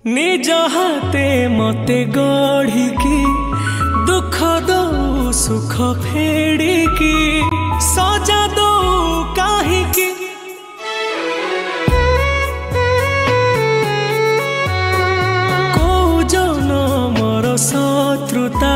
निज हाथे मते गढ़िकी दुख दऊ सुख फेड़िकी सजा दऊ काहिकी को जनमर शत्रुता